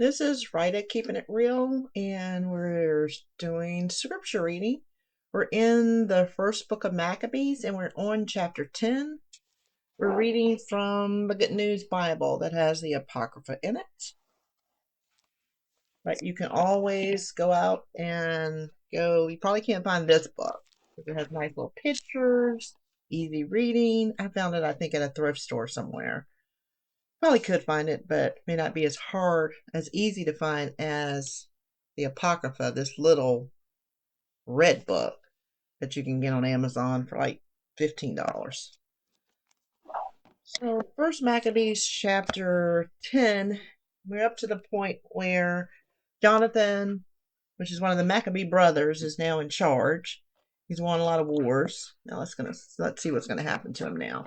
This is Rita keeping it real, and we're doing scripture reading. We're in the first book of Maccabees, and we're on chapter 10. We're reading from the Good News Bible that has the Apocrypha in it. But you can always go out and go. You probably can't find this book because it has nice little pictures, easy reading. I found it, I think, at a thrift store somewhere. Probably could find it, but may not be as easy to find as the Apocrypha, this little red book that you can get on Amazon for like $15. So, first Maccabees chapter 10, we're up to the point where Jonathan, which is one of the Maccabee brothers, is now in charge. He's won a lot of wars. Now let's see what's gonna happen to him now.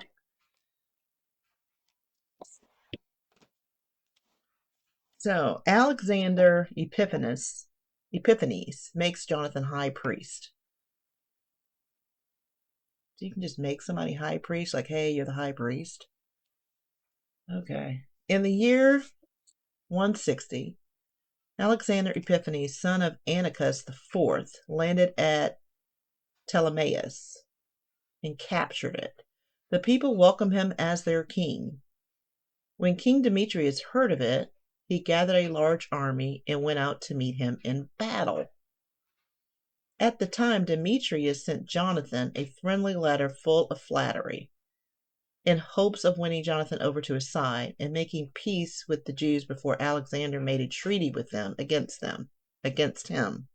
So Alexander Epiphanes makes Jonathan high priest. So you can just make somebody high priest, like, hey, you're the high priest. Okay. In the year 160, Alexander Epiphanes, son of Antiochus IV, landed at Ptolemais and captured it. The people welcomed him as their king. When King Demetrius heard of it, he gathered a large army and went out to meet him in battle. At the time, Demetrius sent Jonathan a friendly letter full of flattery, in hopes of winning Jonathan over to his side and making peace with the Jews before Alexander made a treaty with them against him.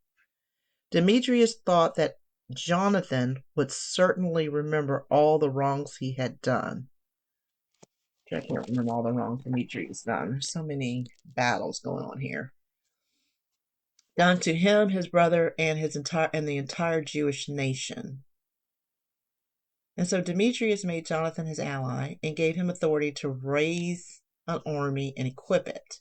Demetrius thought that Jonathan would certainly remember all the wrongs he had done. I can't remember all the wrongs Demetrius done. There's so many battles going on here. Done to him, his brother, and the entire Jewish nation. And so Demetrius made Jonathan his ally and gave him authority to raise an army and equip it.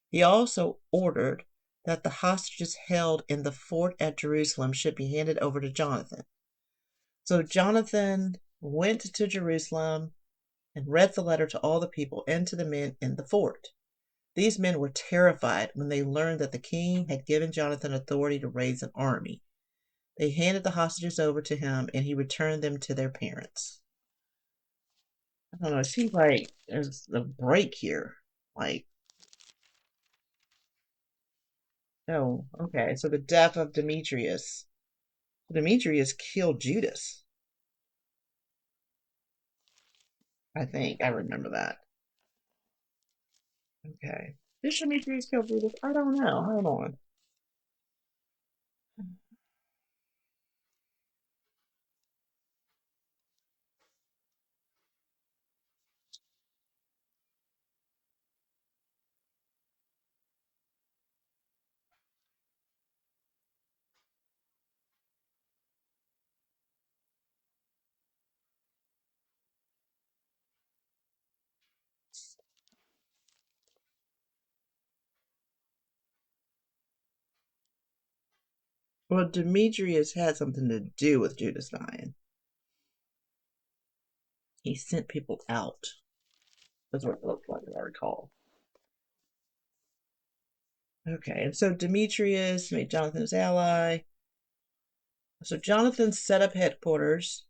He also ordered that the hostages held in the fort at Jerusalem should be handed over to Jonathan. So Jonathan went to Jerusalem and read the letter to all the people and to the men in the fort. These men were terrified when they learned that the king had given Jonathan authority to raise an army. They handed the hostages over to him, and he returned them to their parents. I don't know, it seems like there's a break here. Like, oh, okay, so the death of Demetrius. Demetrius killed Judas. I think. I remember that. Okay. Did Demetrius kill Judas? I don't know. Hold on. Well, Demetrius had something to do with Judas dying. He sent people out. That's what it looked like, as I recall. Okay, and so Demetrius made Jonathan his ally. So Jonathan set up headquarters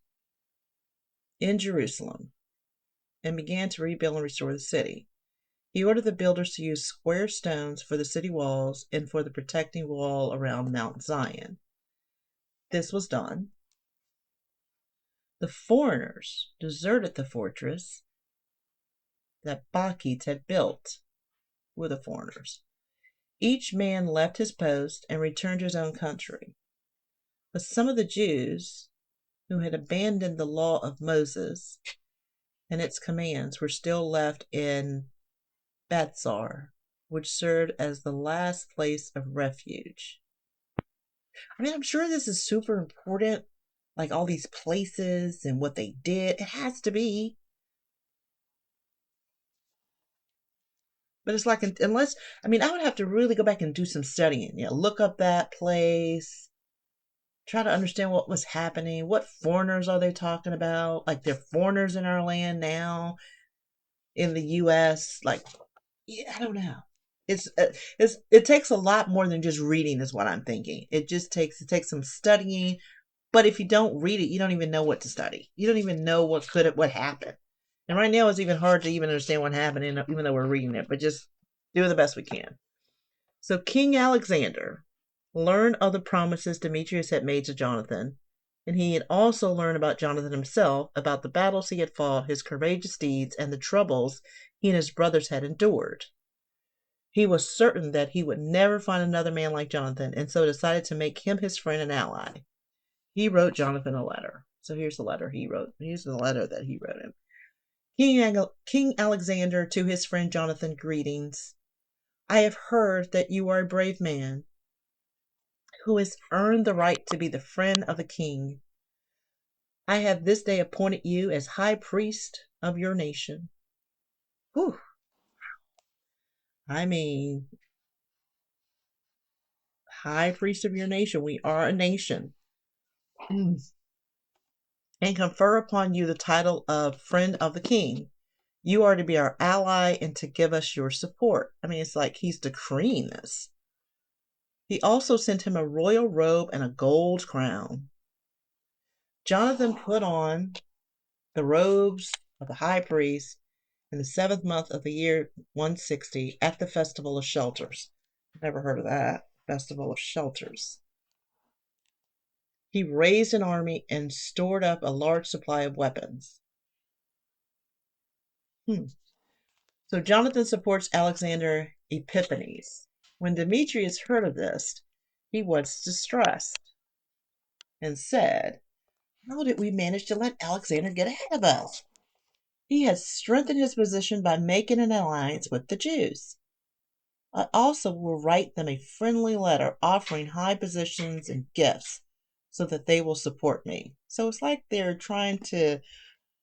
in Jerusalem and began to rebuild and restore the city. He ordered the builders to use square stones for the city walls and for the protecting wall around Mount Zion. This was done. The foreigners deserted the fortress that Bacchides had built with the foreigners. Each man left his post and returned to his own country. But some of the Jews who had abandoned the law of Moses and its commands were still left in Bethzar, which served as the last place of refuge. I mean, I'm sure this is super important, like all these places and what they did. It has to be. But it's like, unless, I mean, I would have to really go back and do some studying. Look up that place, try to understand what was happening. What foreigners are they talking about? Like, they're foreigners in our land now, in the U.S. Like, yeah, I don't know. It takes a lot more than just reading, is what I'm thinking. It takes some studying. But if you don't read it, you don't even know what to study. You don't even know what happened. And right now, it's even hard to even understand what happened, even though we're reading it. But just do the best we can. So King Alexander learned of the promises Demetrius had made to Jonathan, and he had also learned about Jonathan himself, about the battles he had fought, his courageous deeds, and the troubles he and his brothers had endured. He was certain that he would never find another man like Jonathan, and so decided to make him his friend and ally. He wrote Jonathan a letter. So here's the letter he wrote. Here's the letter that he wrote him. King Alexander, to his friend Jonathan, greetings. I have heard that you are a brave man who has earned the right to be the friend of the king. I have this day appointed you as high priest of your nation. Whew. I mean, high priest of your nation. We are a nation. And confer upon you the title of friend of the king. You are to be our ally and to give us your support. I mean, it's like he's decreeing this. He also sent him a royal robe and a gold crown. Jonathan put on the robes of the high priest in the 7th month of the year 160 at the Festival of Shelters. Never heard of that. Festival of Shelters. He raised an army and stored up a large supply of weapons. So Jonathan supports Alexander Epiphanes. When Demetrius heard of this, he was distressed and said, how did we manage to let Alexander get ahead of us? He has strengthened his position by making an alliance with the Jews. I also will write them a friendly letter offering high positions and gifts so that they will support me. So it's like they're trying to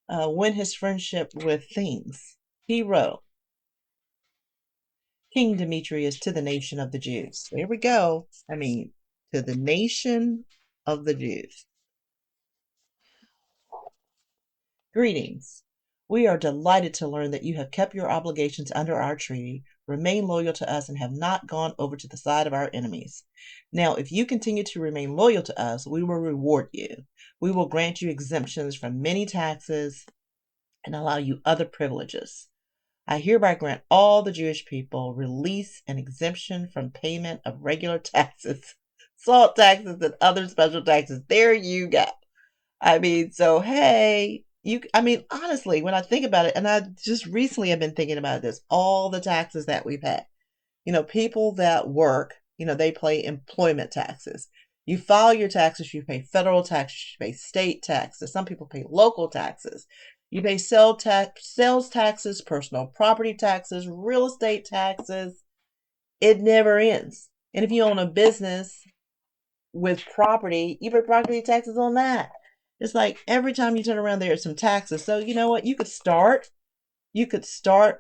win his friendship with things. He wrote, King Demetrius, to the nation of the Jews. There we go. I mean, to the nation of the Jews. Greetings. We are delighted to learn that you have kept your obligations under our treaty, remain loyal to us, and have not gone over to the side of our enemies. Now, if you continue to remain loyal to us, we will reward you. We will grant you exemptions from many taxes and allow you other privileges. I hereby grant all the Jewish people release and exemption from payment of regular taxes, salt taxes, and other special taxes. There you go. I mean, so hey, honestly, when I think about it, and I just recently have been thinking about this, all the taxes that we've had. People that work, they pay employment taxes. You file your taxes, you pay federal taxes, you pay state taxes. Some people pay local taxes. You pay sales taxes, personal property taxes, real estate taxes. It never ends. And if you own a business with property, you pay property taxes on that. It's like every time you turn around, there's some taxes. So you know what? You could start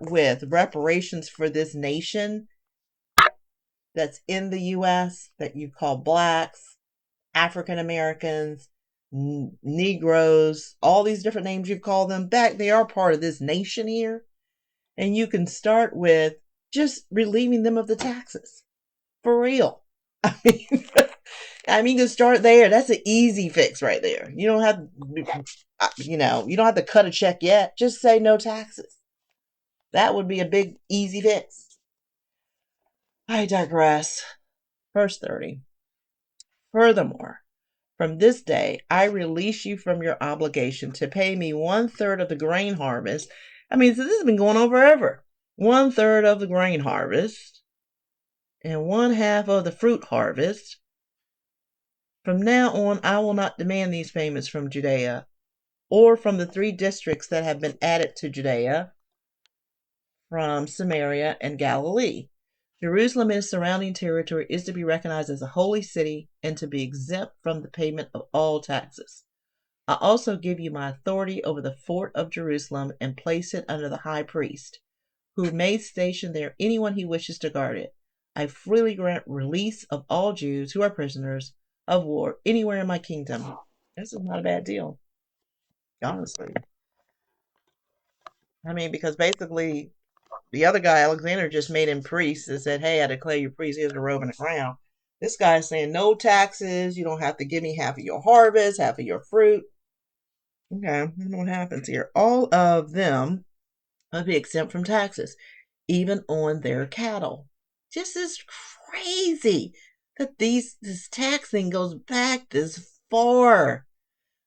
with reparations for this nation that's in the U.S. that you call blacks, African Americans, Negroes, all these different names you've called them back. They are part of this nation here. And you can start with just relieving them of the taxes. For real. You can start there. That's an easy fix right there. You don't have, you don't have to cut a check yet. Just say no taxes. That would be a big, easy fix. I digress. Verse 30. Furthermore, from this day, I release you from your obligation to pay me 1/3 of the grain harvest. So this has been going on forever. 1/3 of the grain harvest and 1/2 of the fruit harvest. From now on, I will not demand these payments from Judea or from the 3 districts that have been added to Judea, from Samaria and Galilee. Jerusalem and its surrounding territory is to be recognized as a holy city and to be exempt from the payment of all taxes. I also give you my authority over the fort of Jerusalem and place it under the high priest, who may station there anyone he wishes to guard it. I freely grant release of all Jews who are prisoners of war anywhere in my kingdom. This is not a bad deal, honestly. Because basically, The other guy, Alexander, just made him priest and said, hey, I declare you priest. Here's the robe and the crown. This guy's saying no taxes. You don't have to give me half of your harvest, half of your fruit. Okay, I don't know what happens here. All of them will be exempt from taxes, even on their cattle. Just is crazy that this tax thing goes back this far.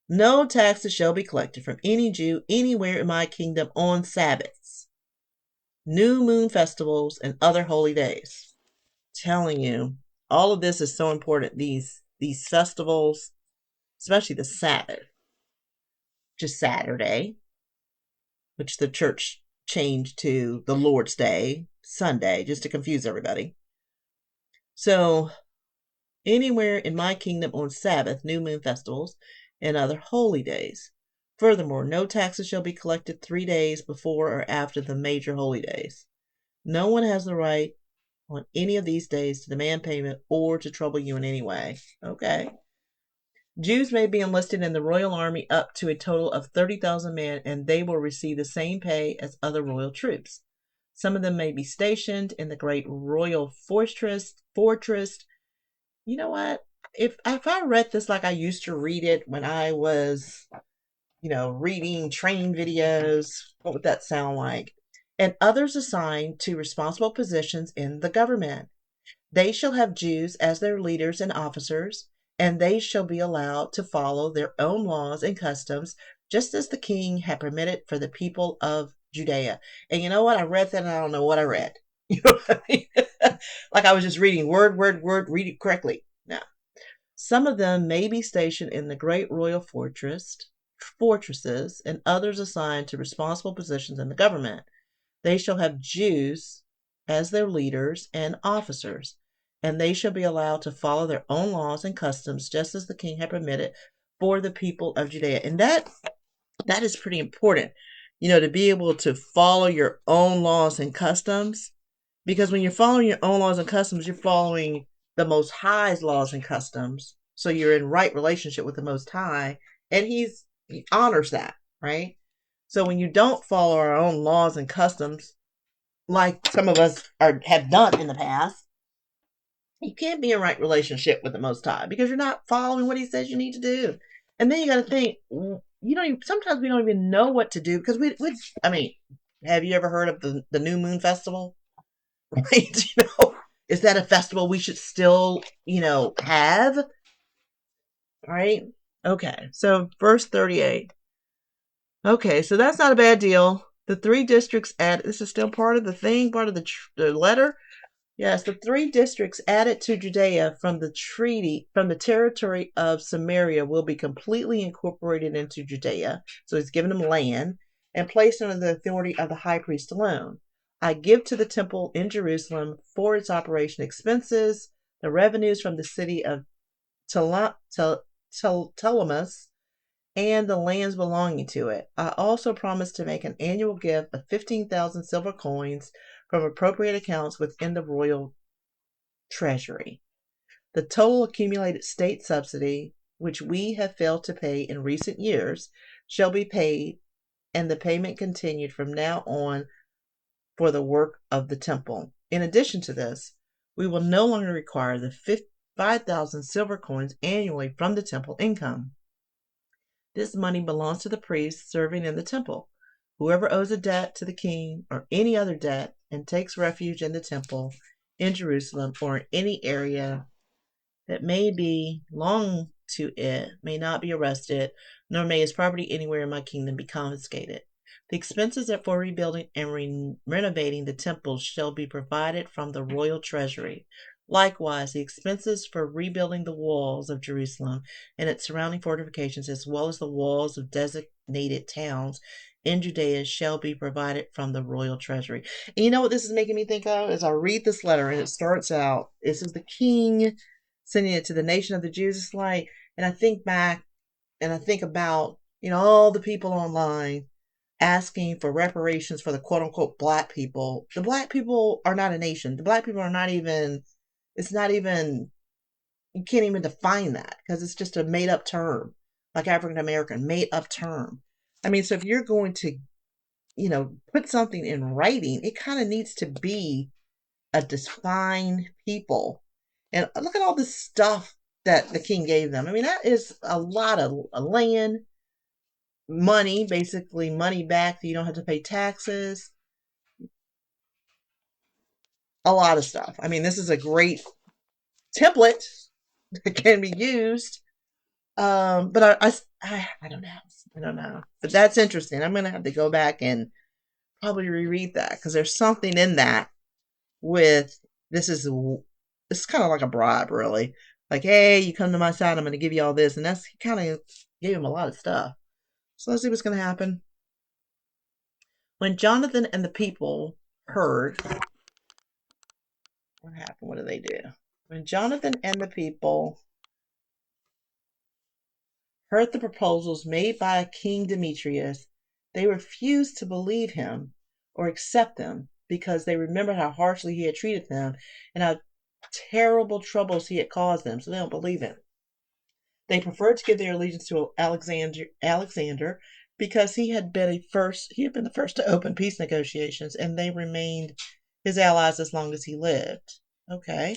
No taxes shall be collected from any Jew anywhere in my kingdom on Sabbaths, new moon festivals, and other holy days. Telling you, all of this is so important. These festivals, especially the Sabbath, just Saturday, which the church changed to the Lord's Day, Sunday, just to confuse everybody. So, anywhere in my kingdom on Sabbath, new moon festivals, and other holy days. Furthermore, no taxes shall be collected 3 days before or after the major holy days. No one has the right on any of these days to demand payment or to trouble you in any way. Okay. Jews may be enlisted in the royal army up to a total of 30,000 men, and they will receive the same pay as other royal troops. Some of them may be stationed in the great royal fortress. You know what? If I read this like I used to read it when I was, reading training videos, what would that sound like? And others assigned to responsible positions in the government. They shall have Jews as their leaders and officers, and they shall be allowed to follow their own laws and customs, just as the king had permitted for the people of Judea. And you know what? I read that and I don't know what I read. You know what I mean? Like I was just reading word, read it correctly. Now, some of them may be stationed in the great royal fortresses, and others assigned to responsible positions in the government. They shall have Jews as their leaders and officers, and they shall be allowed to follow their own laws and customs, just as the king had permitted for the people of Judea. And that is pretty important, to be able to follow your own laws and customs. Because when you're following your own laws and customs, you're following the Most High's laws and customs. So you're in right relationship with the Most High, and he honors that, right? So when you don't follow our own laws and customs, like some of us have done in the past, you can't be in right relationship with the Most High because you're not following what He says you need to do. And then you got to think, sometimes we don't even know what to do because I mean, have you ever heard of the New Moon Festival? Right? Is that a festival we should still, have? Right? Okay, so verse 38. Okay, so that's not a bad deal. The 3 districts this is still part of the thing, part of the letter. Yes, the 3 districts added to Judea from the territory of Samaria will be completely incorporated into Judea. So he's given them land and placed under the authority of the high priest alone. I give to the temple in Jerusalem for its operation expenses, the revenues from the city of Ptolemais, and the lands belonging to it. I also promise to make an annual gift of 15,000 silver coins from appropriate accounts within the royal treasury. The total accumulated state subsidy, which we have failed to pay in recent years, shall be paid, and the payment continued from now on for the work of the temple. In addition to this, we will no longer require the 5,000 silver coins annually from the temple income. This money belongs to the priests serving in the temple. Whoever owes a debt to the king or any other debt and takes refuge in the temple in Jerusalem or in any area that may belong to it may not be arrested, nor may his property anywhere in my kingdom be confiscated. The expenses for rebuilding and renovating the temple shall be provided from the royal treasury. Likewise, the expenses for rebuilding the walls of Jerusalem and its surrounding fortifications, as well as the walls of designated towns in Judea, shall be provided from the royal treasury. And you know what this is making me think of? As I read this letter, and it starts out, this is the king sending it to the nation of the Jews. It's like, and I think back and I think about, all the people online asking for reparations for the quote unquote black people. The black people are not a nation. The black people are not even, it's not even, you can't even define that because it's just a made up term, like African American, made up term. I mean, so if you're going to put something in writing, it kind of needs to be a defined people. And look at all this stuff that the king gave them. I mean, that is a lot of land, money, basically money back that you don't have to pay taxes, a lot of stuff. I mean, this is a great template that can be used. But I don't know. I don't know. But that's interesting. I'm gonna have to go back and probably reread that because there's something in that with this is it's kind of like a bribe, really. Like, hey, you come to my side, I'm going to give you all this, and that's he kind of gave him a lot of stuff. So let's see what's going to happen. When Jonathan and the people heard, what happened? What did they do? When Jonathan and the people heard the proposals made by King Demetrius, they refused to believe him or accept them because they remembered how harshly he had treated them and how terrible troubles he had caused them, so they don't believe him. They preferred to give their allegiance to Alexander because he had been the first to open peace negotiations, and they remained his allies as long as he lived. Okay.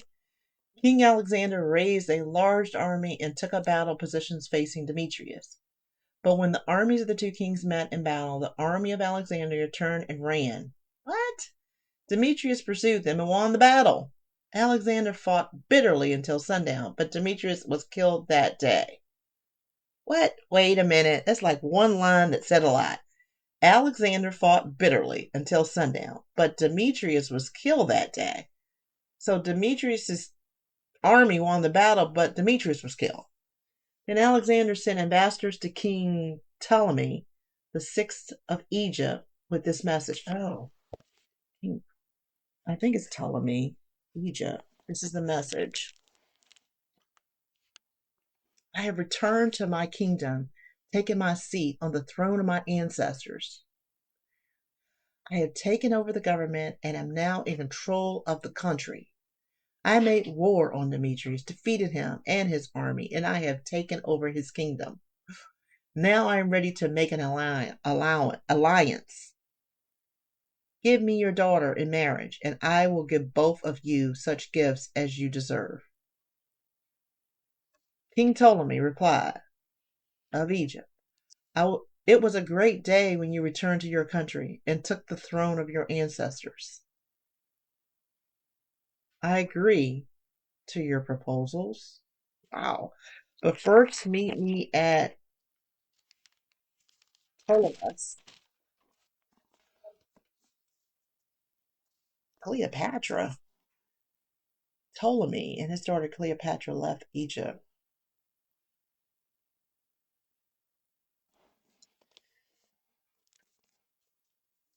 King Alexander raised a large army and took up battle positions facing Demetrius. But when the armies of the two kings met in battle, the army of Alexander turned and ran. What? Demetrius pursued them and won the battle. Alexander fought bitterly until sundown, but Demetrius was killed that day. What? Wait a minute. That's like one line that said a lot. Alexander fought bitterly until sundown, but Demetrius was killed that day. So Demetrius' army won the battle, but Demetrius was killed. Then Alexander sent ambassadors to King Ptolemy, the sixth of Egypt, with this message. Oh, I think it's Ptolemy, Egypt. This is the message. I have returned to my kingdom, taken my seat on the throne of my ancestors. I have taken over the government and am now in control of the country. I made war on Demetrius, defeated him and his army, and I have taken over his kingdom. Now I am ready to make an alliance. Give me your daughter in marriage, and I will give both of you such gifts as you deserve. King Ptolemy replied, of Egypt, it was a great day when you returned to your country and took the throne of your ancestors. I agree to your proposals. Wow. But first, meet me at Ptolemais. Cleopatra. Ptolemy and his daughter Cleopatra left Egypt.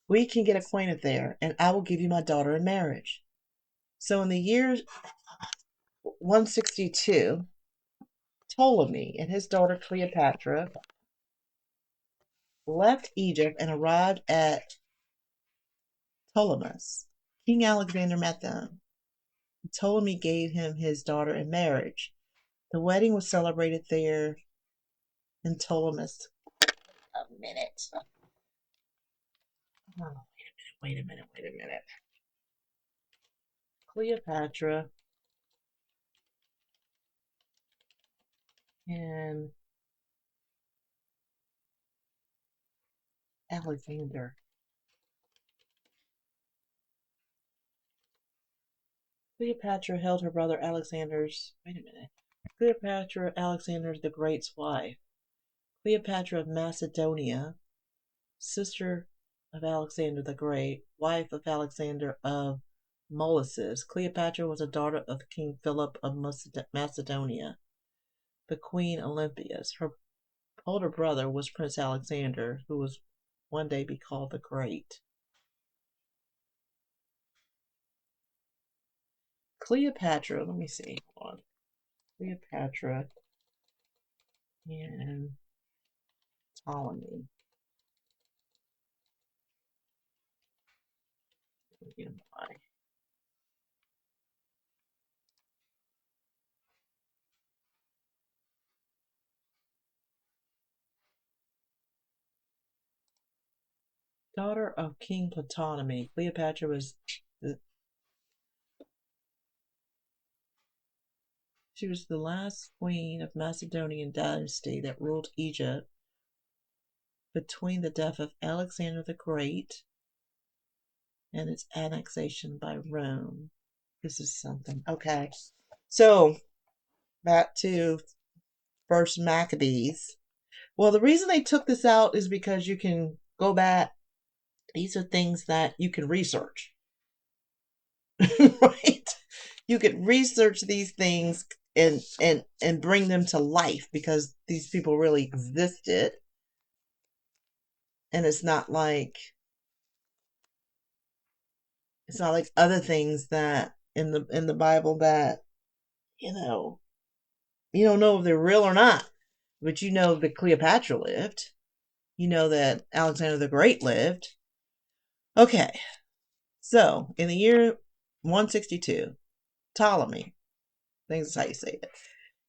We can get acquainted there, and I will give you my daughter in marriage. So in the year 162, Ptolemy and his daughter Cleopatra left Egypt and arrived at Ptolemais. King Alexander met them. Ptolemy gave him his daughter in marriage. The wedding was celebrated there in Ptolemais. A minute. Oh, wait a minute. Cleopatra and Alexander. Cleopatra held her brother Alexander's. Wait a minute. Cleopatra, Alexander the Great's wife. Cleopatra of Macedonia, sister of Alexander the Great, wife of Alexander of Molossus. Cleopatra was a daughter of King Philip of Macedonia, the Queen Olympias. Her older brother was Prince Alexander, who was one day be called the Great. Cleopatra, let me see. Hold on. Cleopatra and Ptolemy. daughter of King Ptolemy. Cleopatra was she was the last queen of Macedonian dynasty that ruled Egypt between the death of Alexander the Great and its annexation by Rome. This is something. Okay. So back to First Maccabees. Well, the reason they took this out is because you can go back. These are things that you can research. Right? You could research these things and bring them to life because these people really existed. And it's not like other things that in the Bible that, you don't know if they're real or not. But you know that Cleopatra lived. You know that Alexander the Great lived. Okay. So in the year 162, Ptolemy, I think that's how you say it,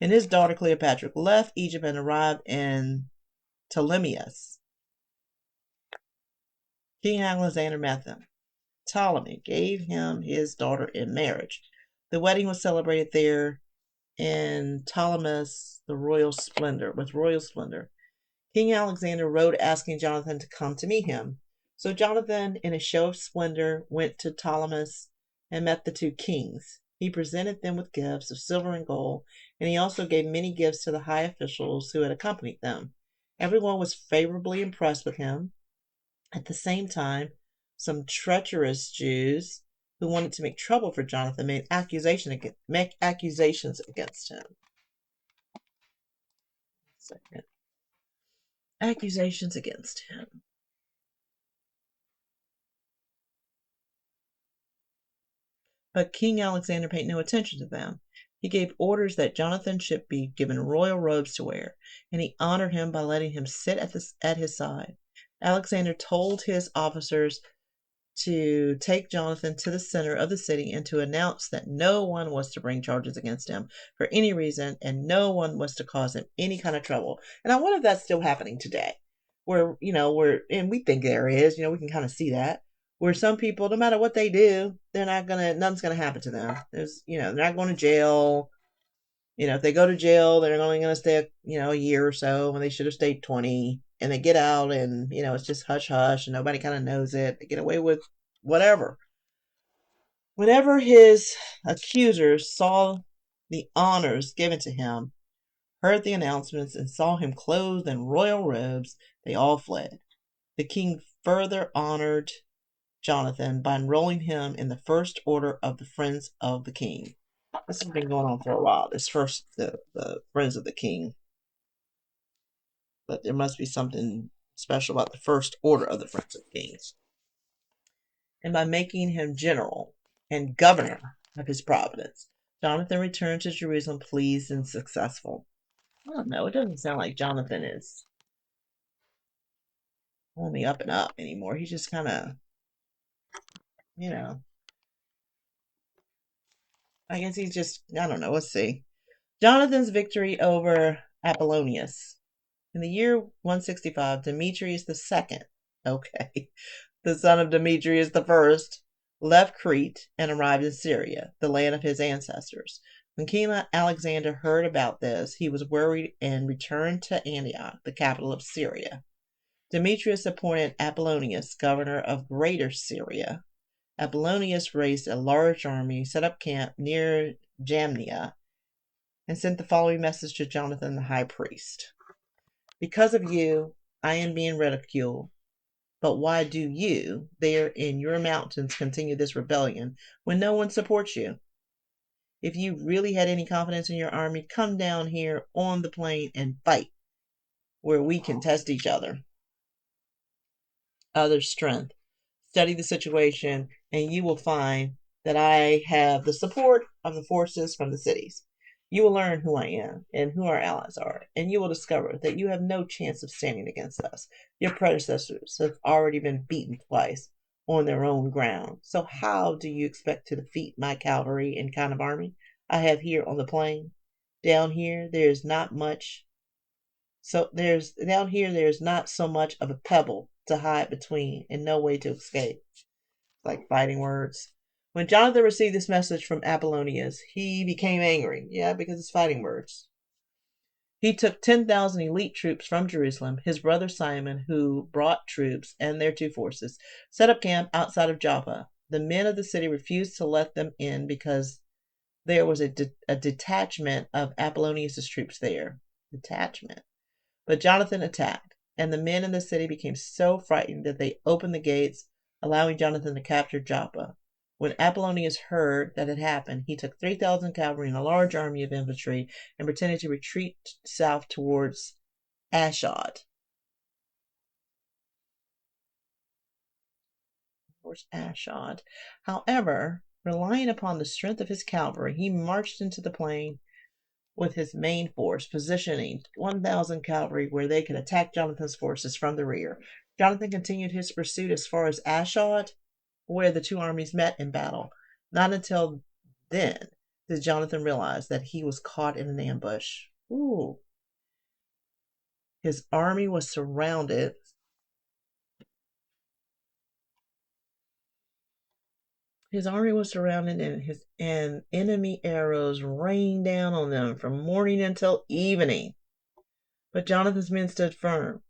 and his daughter Cleopatra left Egypt and arrived in Ptolemais. King Alexander met them. Ptolemy gave him his daughter in marriage. The wedding was celebrated there in Ptolemais with royal splendor. King Alexander wrote asking Jonathan to come to meet him. So Jonathan, in a show of splendor, went to Ptolemais and met the two kings. He presented them with gifts of silver and gold, and he also gave many gifts to the high officials who had accompanied them. Everyone was favorably impressed with him. At the same time, some treacherous Jews who wanted to make trouble for Jonathan made accusations against him. Accusations against him. But King Alexander paid no attention to them. He gave orders that Jonathan should be given royal robes to wear, and he honored him by letting him sit at his side. Alexander told his officers to take Jonathan to the center of the city and to announce that no one was to bring charges against him for any reason and no one was to cause him any kind of trouble. And I wonder if that's still happening today. And we think there is, we can kind of see that. Where some people, no matter what they do, nothing's gonna happen to them. They're not going to jail. If they go to jail, they're only going to stay, a year or so when they should have stayed 20. And they get out and, it's just hush hush and nobody kind of knows it. They get away with whatever. Whenever his accusers saw the honors given to him, heard the announcements, and saw him clothed in royal robes, they all fled. The king further honored Jonathan by enrolling him in the first order of the Friends of the King. This has been going on for a while. The Friends of the King. But there must be something special about the first order of the Friends of the King. And by making him general and governor of his province, Jonathan returned to Jerusalem pleased and successful. I don't know. It doesn't sound like Jonathan is on the up and up anymore. He's just kind of, I guess he's just, I don't know. Let's see. Jonathan's victory over Apollonius. In the year 165, Demetrius II, okay, the son of Demetrius I, left Crete and arrived in Syria, the land of his ancestors. When King Alexander heard about this, he was worried and returned to Antioch, the capital of Syria. Demetrius appointed Apollonius governor of Greater Syria. Apollonius raised a large army, set up camp near Jamnia, and sent the following message to Jonathan the high priest. Because of you, I am being ridiculed. But why do you, there in your mountains, continue this rebellion when no one supports you? If you really had any confidence in your army, come down here on the plain and fight, where we can test each other's strength. Study the situation, and you will find that I have the support of the forces from the cities. You will learn who I am and who our allies are, and you will discover that you have no chance of standing against us. Your predecessors have already been beaten twice on their own ground. So how do you expect to defeat my cavalry and kind of army I have here on the plain? Down here, there's not so much of a pebble to hide between and no way to escape. Like fighting words. When Jonathan received this message from Apollonius, he became angry. Yeah, because it's fighting words. He took 10,000 elite troops from Jerusalem. His brother Simon, who brought troops and their two forces, set up camp outside of Joppa. The men of the city refused to let them in because there was a detachment of Apollonius' troops there. Detachment. But Jonathan attacked, and the men in the city became so frightened that they opened the gates, allowing Jonathan to capture Joppa. When Apollonius heard that had happened, he took 3,000 cavalry and a large army of infantry and pretended to retreat south towards Ashdod. However, relying upon the strength of his cavalry, he marched into the plain with his main force, positioning 1,000 cavalry where they could attack Jonathan's forces from the rear. Jonathan continued his pursuit as far as Ashdod, where the two armies met in battle. Not until then did Jonathan realize that he was caught in an ambush. Ooh. His army was surrounded. And enemy arrows rained down on them from morning until evening. But Jonathan's men stood firm,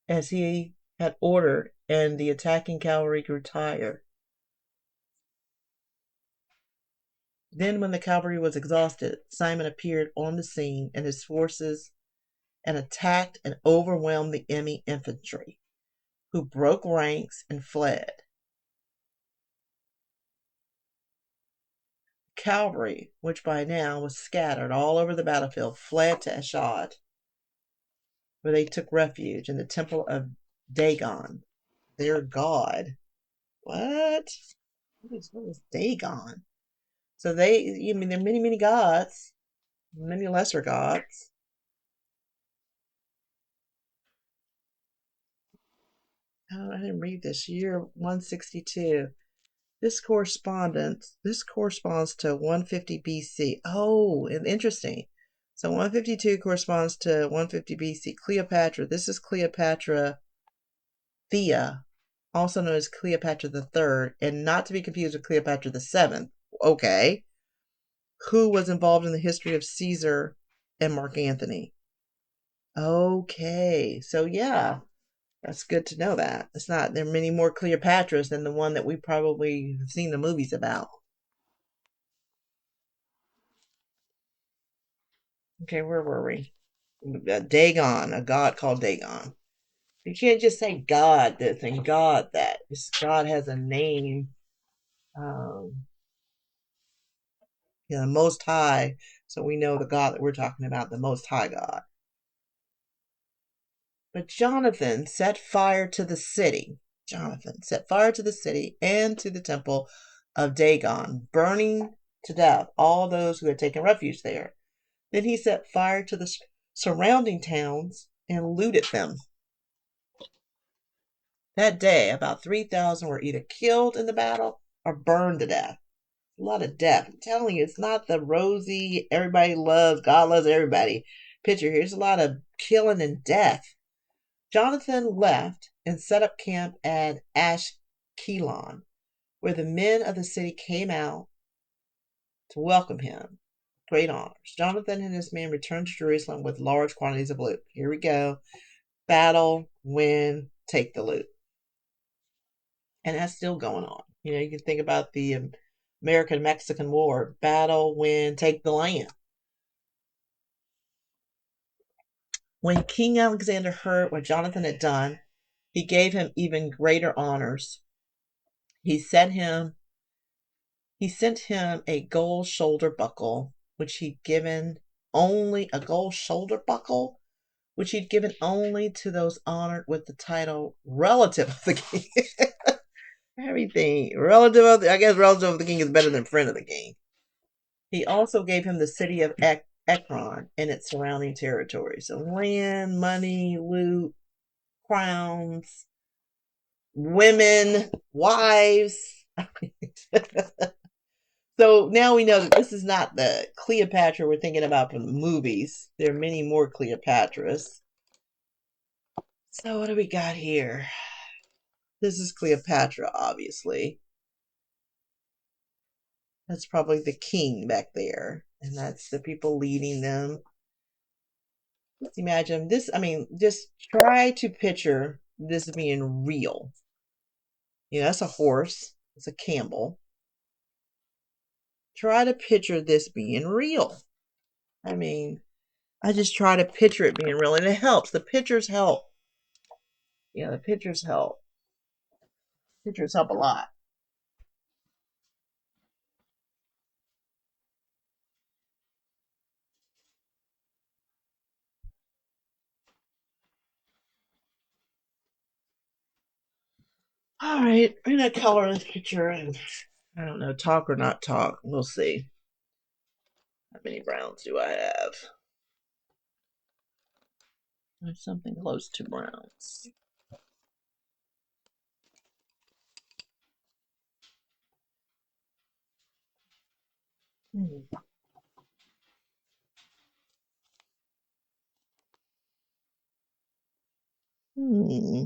as he had ordered, and the attacking cavalry grew tired. Then, when the cavalry was exhausted, Simon appeared on the scene and his forces and attacked and overwhelmed the enemy infantry, who broke ranks and fled. Cavalry, which by now was scattered all over the battlefield, fled to Ashdod, where they took refuge in the temple of Dagon, their god. What? What is Dagon? So there are many, many gods, many lesser gods. Oh, I didn't read this. Year 162. This corresponds to 150 BC. Oh, and interesting. So 152 corresponds to 150 BC. Cleopatra. This is Cleopatra Thea, also known as Cleopatra the Third, and not to be confused with Cleopatra the Seventh. Okay. Who was involved in the history of Caesar and Mark Antony. Okay. So yeah. That's good to know that. There are many more Cleopatras than the one that we probably have seen the movies about. Okay, where were we? Dagon, a god called Dagon. You can't just say God this and God that. God has a name. The Most High. So we know the God that we're talking about, the Most High God. But Jonathan set fire to the city. And to the temple of Dagon, burning to death all those who had taken refuge there. Then he set fire to the surrounding towns and looted them. That day, about 3,000 were either killed in the battle or burned to death. A lot of death. I'm telling you, it's not the rosy, everybody loves, God loves everybody picture. Here's a lot of killing and death. Jonathan left and set up camp at Ashkelon, where the men of the city came out to welcome him. Great honors. Jonathan and his men returned to Jerusalem with large quantities of loot. Here we go. Battle, win, take the loot. And that's still going on. You can think about the American-Mexican War. Battle, win, take the land. When King Alexander heard what Jonathan had done, he gave him even greater honors. He sent him a gold shoulder buckle, which he'd given only to those honored with the title relative of the king. Everything. Relative of the king is better than friend of the king. He also gave him the city of Ekron and its surrounding territory. So land, money, loot, crowns, women, wives. So now we know that this is not the Cleopatra we're thinking about from the movies. There are many more Cleopatras. So what do we got here? This is Cleopatra, obviously. That's probably the king back there, and that's the people leading them. Let's imagine this. I mean, just try to picture this being real. That's a horse. It's a camel. Try to picture this being real. I mean, I just try to picture it being real, and it helps. The pictures help. Yeah, the pictures help. Pictures help a lot. All right, I'm gonna color this picture, and I don't know, talk or not talk. We'll see. How many browns do I have? There's something close to browns. Hmm. Hmm.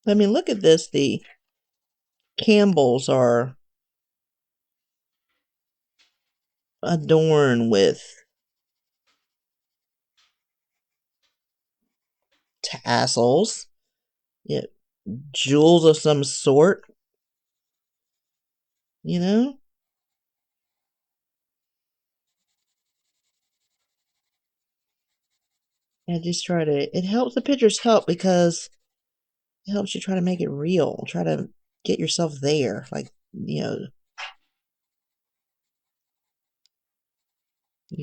I mean, look at this. The Campbells are adorned with tassels, yeah, jewels of some sort, you know? I just try to, it helps, the pictures help because it helps you try to make it real. Try to get yourself there. Like, you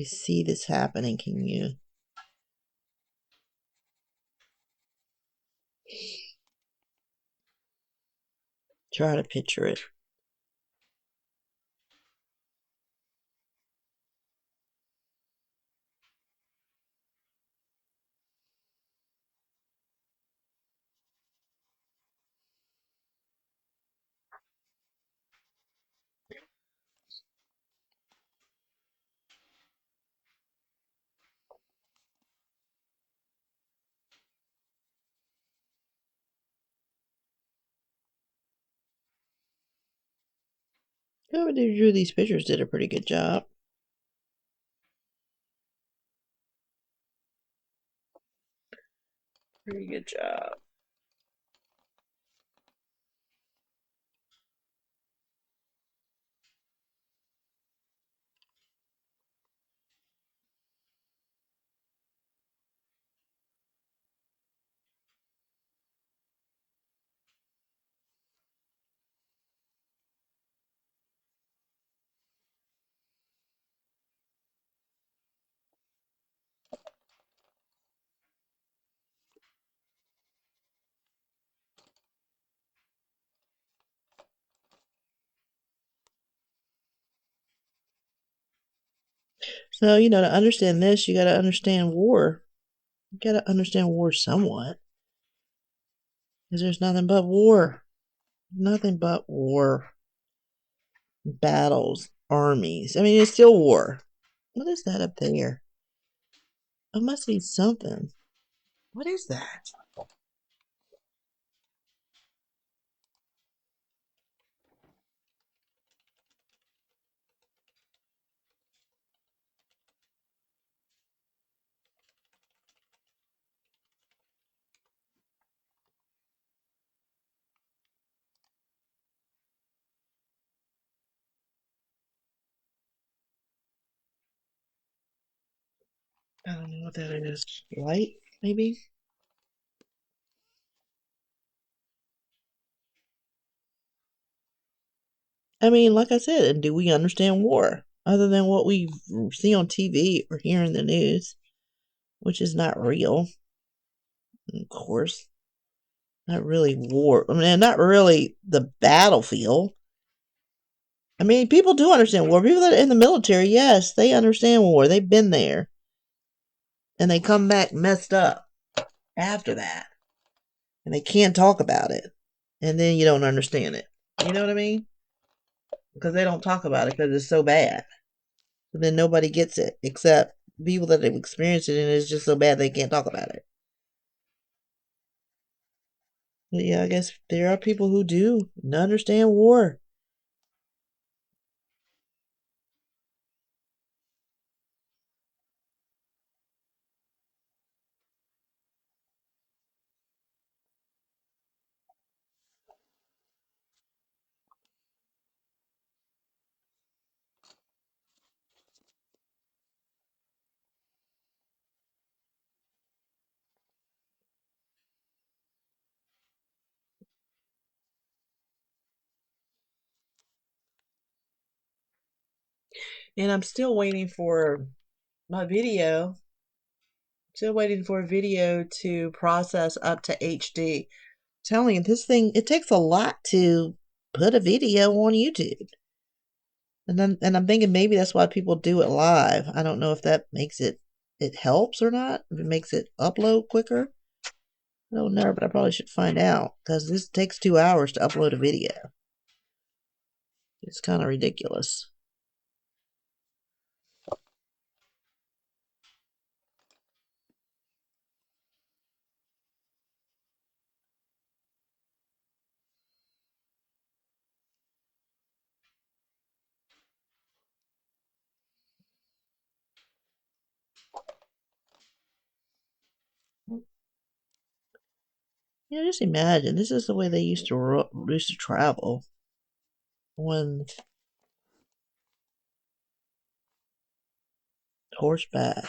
see this happening. Can you try to picture it? Whoever drew these pictures did a pretty good job. Pretty good job. So, to understand this, you got to understand war. You got to understand war somewhat. Because there's nothing but war. Nothing but war. Battles, armies. I mean, it's still war. What is that up there? It must be something. What is that? I don't know what that is. Light, maybe? I mean, like I said, do we understand war? Other than what we see on TV or hear in the news, which is not real, of course. Not really war. I mean, not really the battlefield. I mean, people do understand war. People that are in the military, yes, they understand war. They've been there. And they come back messed up after that. And they can't talk about it. And then you don't understand it. You know what I mean? Because they don't talk about it because it's so bad. So then nobody gets it except people that have experienced it, and it's just so bad they can't talk about it. But yeah, I guess there are people who do understand war. And I'm still waiting for my video. Still waiting for a video to process up to HD. Telling you, this thing, it takes a lot to put a video on YouTube. And I'm thinking maybe that's why people do it live. I don't know if that makes it helps or not. If it makes it upload quicker. I don't know, but I probably should find out because this takes 2 hours to upload a video. It's kind of ridiculous. Yeah, just imagine this is the way they used to travel on horseback,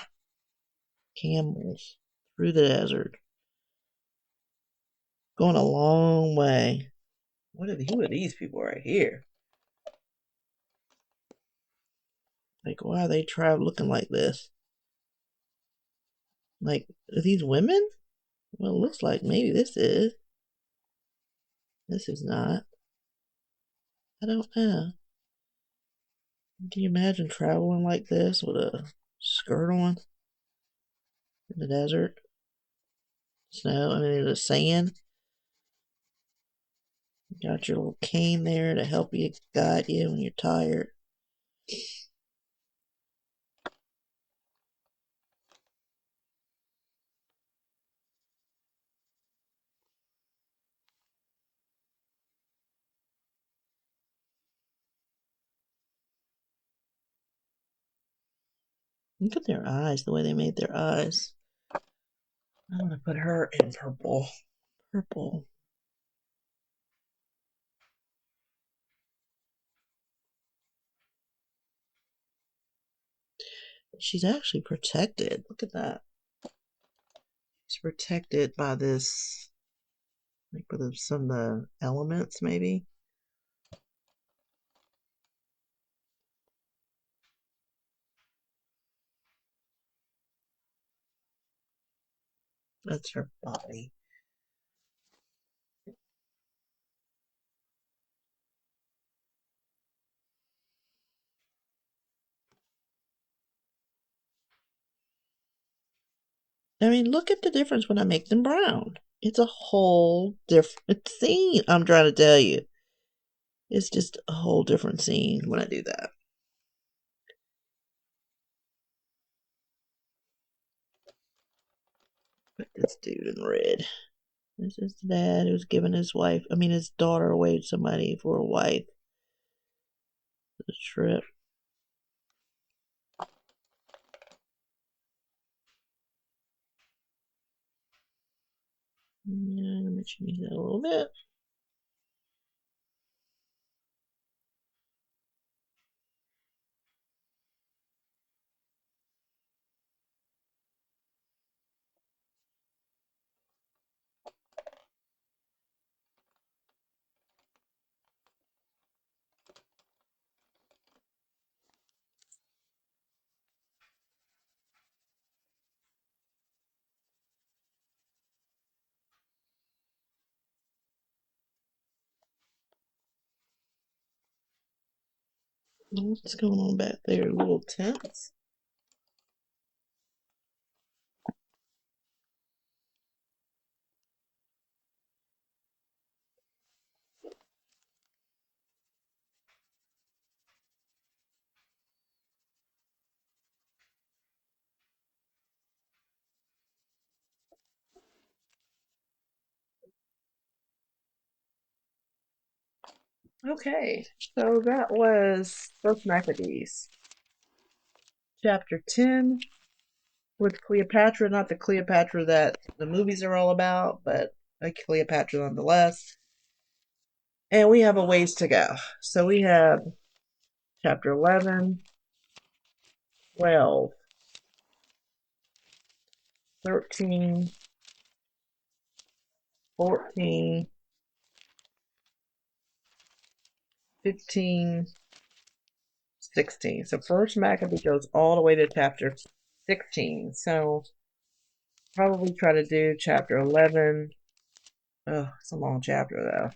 camels, through the desert, going a long way. Who are these people right here? Like, why are they looking like this? Like, are these women? Well, it looks like maybe this is. This is not. I don't know. Can you imagine traveling like this with a skirt on in the desert? Snow, I mean, the sand. You got your little cane there to help you guide you when you're tired. Look at their eyes, the way they made their eyes. I'm gonna put her in purple. Purple. She's actually protected. Look at that. She's protected by this, like with some of the elements, maybe. That's her body. I mean, look at the difference when I make them brown. It's a whole different scene. I'm trying to tell you. It's just a whole different scene when I do that. Put this dude in red. This is the dad who's giving his daughter away to somebody for a wife. The trip. Yeah, I'm gonna change that a little bit. What's going on back there? Little tents. Okay, so that was First Maccabees. Chapter 10 with Cleopatra, not the Cleopatra that the movies are all about, but a Cleopatra nonetheless. And we have a ways to go. So we have chapter 11, 12, 13, 14, 15, 16. So First Maccabee goes all the way to chapter 16. So probably try to do chapter 11. Oh, it's a long chapter though.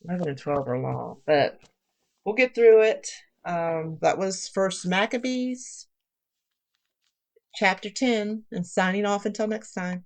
11 and 12 are long, but we'll get through it. That was First Maccabees, chapter 10, and signing off until next time.